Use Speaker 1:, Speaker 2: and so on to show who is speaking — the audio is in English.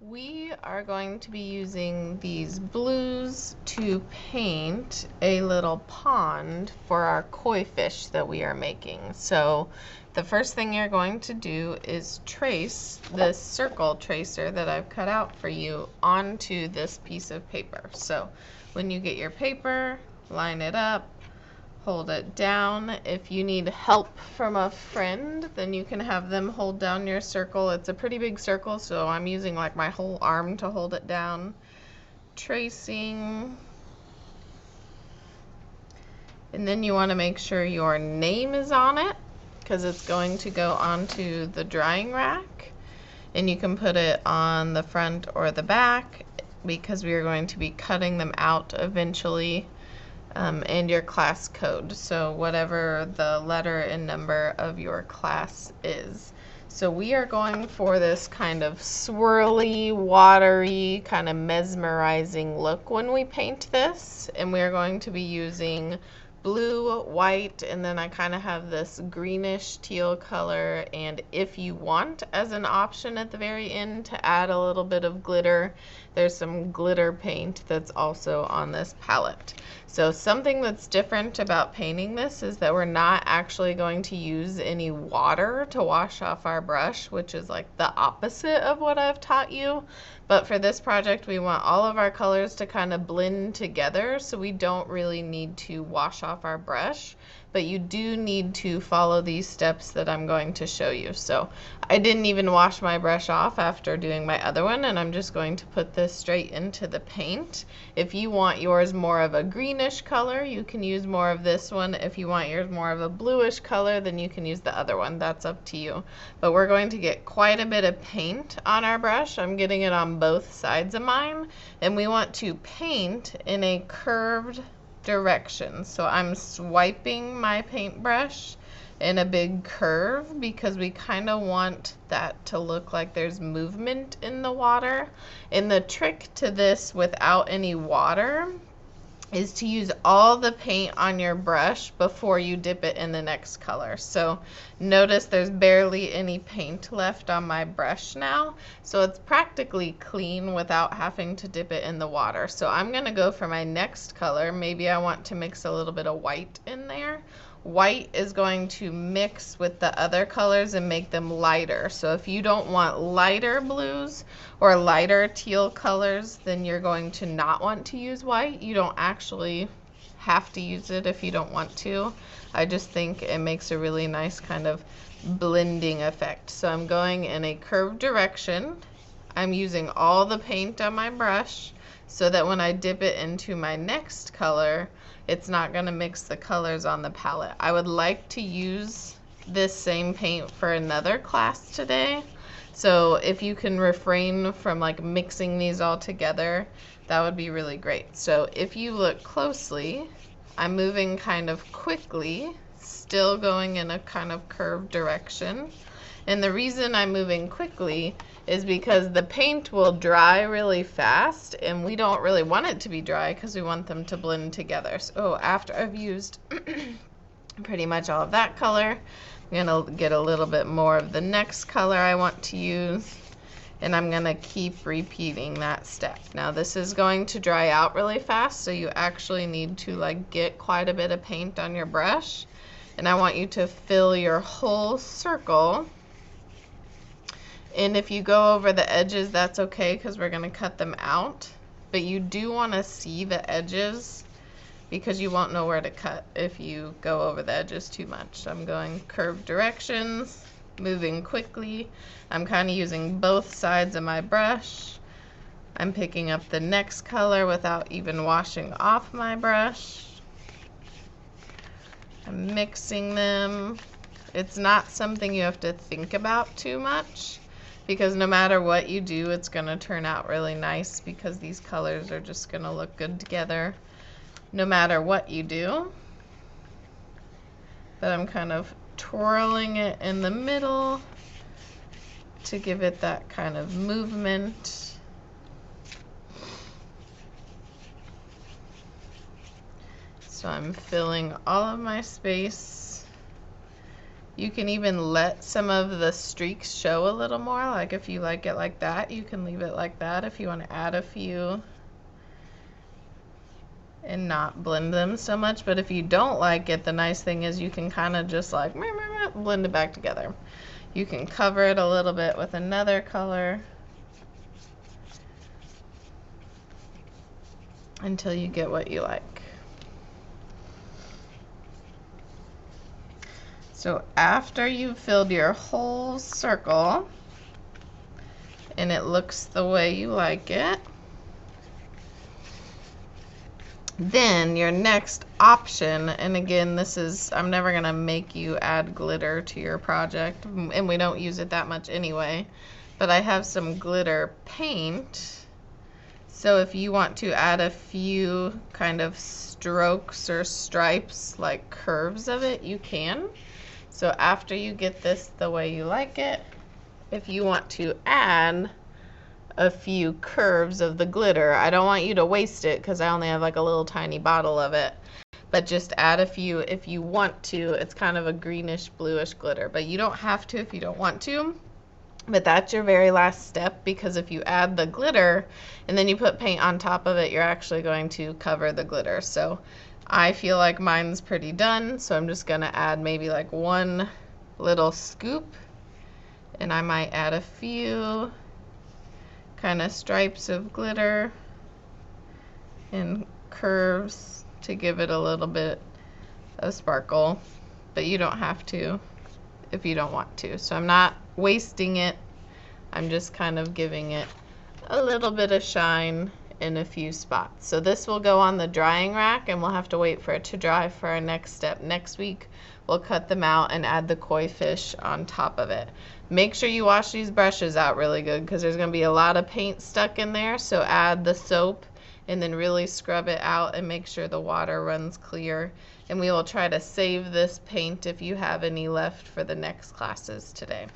Speaker 1: We are going to be using these blues to paint a little pond for our koi fish that we are making. So the first thing you're going to do is trace this circle tracer that I've cut out for you onto this piece of paper. So when you get your paper, line it up, hold it down. If you need help from a friend, then you can have them hold down your circle. It's a pretty big circle, so I'm using like my whole arm to hold it down. Tracing. And then you want to make sure your name is on it because it's going to go onto the drying rack. And you can put it on the front or the back because we are going to be cutting them out eventually. And your class code, so whatever the letter and number of your class is. So we are going for this kind of swirly, watery, kind of mesmerizing look when we paint this, and we are going to be using blue, white, and then I kind of have this greenish teal color, and if you want as an option at the very end to add a little bit of glitter, there's some glitter paint that's also on this palette. So something that's different about painting this is that we're not actually going to use any water to wash off our brush, which is like the opposite of what I've taught you. But for this project, we want all of our colors to kind of blend together, so we don't really need to wash off our brush. But you do need to follow these steps that I'm going to show you. So I didn't even wash my brush off after doing my other one, and I'm just going to put this straight into the paint. If you want yours more of a greenish color, you can use more of this one. If you want yours more of a bluish color, then you can use the other one. That's up to you. But we're going to get quite a bit of paint on our brush. I'm getting it on both sides of mine, and we want to paint in a curved direction. So I'm swiping my paintbrush in a big curve because we kind of want that to look like there's movement in the water. And the trick to this without any water is to use all the paint on your brush before you dip it in the next color. So notice there's barely any paint left on my brush now, so it's practically clean without having to dip it in the water. So I'm gonna go for my next color. Maybe I want to mix a little bit of white in there. White is going to mix with the other colors and make them lighter. So if you don't want lighter blues or lighter teal colors, then you're going to not want to use white. You don't actually have to use it if you don't want to. I just think it makes a really nice kind of blending effect. So I'm going in a curved direction. I'm using all the paint on my brush so that when I dip it into my next color, it's not going to mix the colors on the palette. I would like to use this same paint for another class today. So if you can refrain from like mixing these all together, that would be really great. So if you look closely, I'm moving kind of quickly, still going in a kind of curved direction. And the reason I'm moving quickly is because the paint will dry really fast, and we don't really want it to be dry because we want them to blend together. So after I've used pretty much all of that color, I'm gonna get a little bit more of the next color I want to use, and I'm gonna keep repeating that step. Now this is going to dry out really fast, so you actually need to like get quite a bit of paint on your brush, and I want you to fill your whole circle. And if you go over the edges, that's okay because we're going to cut them out. But you do want to see the edges because you won't know where to cut if you go over the edges too much. So I'm going curved directions, moving quickly. I'm kind of using both sides of my brush. I'm picking up the next color without even washing off my brush. I'm mixing them. It's not something you have to think about too much, because no matter what you do, it's going to turn out really nice because these colors are just going to look good together no matter what you do. But I'm kind of twirling it in the middle to give it that kind of movement. So I'm filling all of my space You can even let some of the streaks show a little more, like if you like it like that, you can leave it like that. If you want to add a few and not blend them so much, but if you don't like it, the nice thing is you can kind of just like blend it back together. You can cover it a little bit with another color until you get what you like. So after you've filled your whole circle and it looks the way you like it, then your next option, and again, this is, I'm never gonna make you add glitter to your project, and we don't use it that much anyway, but I have some glitter paint. So if you want to add a few kind of strokes or stripes, like curves of it, you can. So after you get this the way you like it, if you want to add a few curves of the glitter, I don't want you to waste it because I only have like a little tiny bottle of it, but just add a few if you want to. It's kind of a greenish bluish glitter, but you don't have to if you don't want to. But that's your very last step, because if you add the glitter and then you put paint on top of it, you're actually going to cover the glitter. So I feel like mine's pretty done, so I'm just gonna add maybe like one little scoop, and I might add a few kind of stripes of glitter and curves to give it a little bit of sparkle, but you don't have to if you don't want to. So I'm not wasting it, I'm just kind of giving it a little bit of shine in a few spots. So this will go on the drying rack, and we'll have to wait for it to dry for our next step. Next week we'll cut them out and add the koi fish on top of it. Make sure you wash these brushes out really good because there's going to be a lot of paint stuck in there, so add the soap and then really scrub it out and make sure the water runs clear. And we will try to save this paint if you have any left for the next classes today.